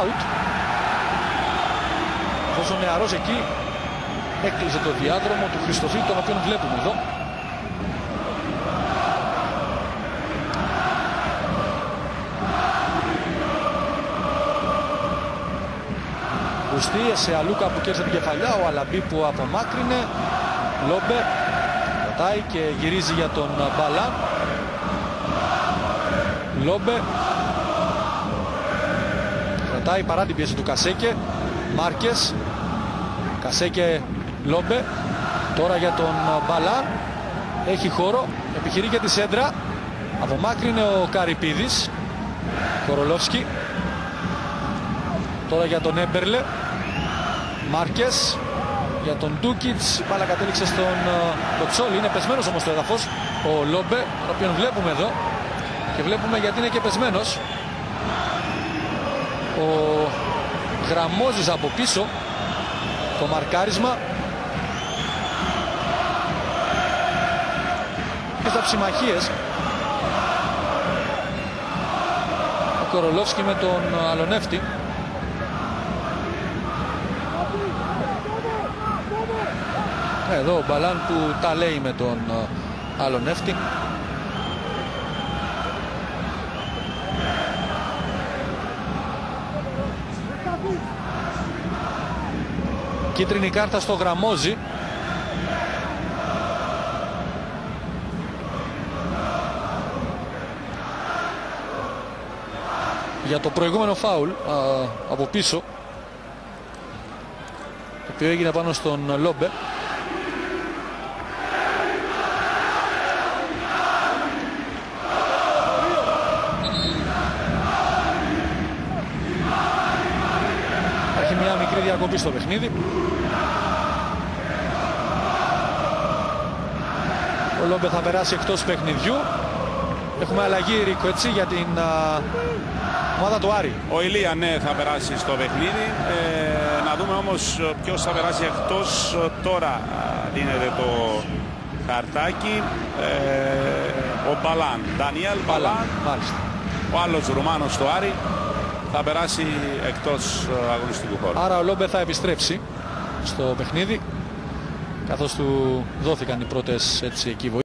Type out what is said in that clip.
out. Αυτός ο νεαρός εκεί έκλεισε το διάδρομο του Χριστοφίδη, τον οποίο βλέπουμε εδώ. Μπουστή σε Αλούκα που κέρδισε την κεφαλιά, ο Αλαμπή που απομάκρυνε. Λόμπε κρατάει και γυρίζει για τον Μπαλάν. Λόμπε κρατάει παρά την πίεση του Κασέκε. Μάρκες, Κασέκε, Λόμπε. Τώρα για τον Μπαλάν. Έχει χώρο, επιχειρεί και τη σέντρα. Απομάκρυνε ο Καρυπίδης. Κορολόφσκι. Τώρα για τον Έμπερλε. Μάρκες για τον Ντούκιτς. Η μπάλα κατέληξε στον Κοτσόλη. Είναι πεσμένος όμως το έδαφος ο Λόμπε, τον οποίον βλέπουμε εδώ. Και βλέπουμε γιατί είναι και πεσμένος. Ο Γραμμόζης από πίσω. Το μαρκάρισμα. Και στα ψημαχίες. Ο Κορολόφσκι με τον Αλονεύτη. Εδώ ο Μπαλάν που τα λέει με τον Αλονεύτη. Κίτρινη κάρτα στο Γραμμόζη. Για το προηγούμενο φάουλ από πίσω, το οποίο έγινε πάνω στον Λόμπε. Έχει μια μικρή διακοπή στο παιχνίδι. Ο Λόμπε θα περάσει εκτός παιχνιδιού. Έχουμε αλλαγή, Ρίκο, έτσι, για την ομάδα του Άρη. Ο Ηλία, ναι, θα περάσει στο παιχνίδι. Να δούμε όμως ποιος θα περάσει εκτός. Τώρα δίνεται το χαρτάκι. Ο Μπαλάν, Ντανιέλ Μπαλάν, ο άλλος Ρουμάνος του Άρη, θα περάσει εκτός αγωνιστικού χώρου. Άρα ο Λόμπε θα επιστρέψει στο παιχνίδι, καθώς του δόθηκαν οι πρώτες έτσι εκεί βοήθειες.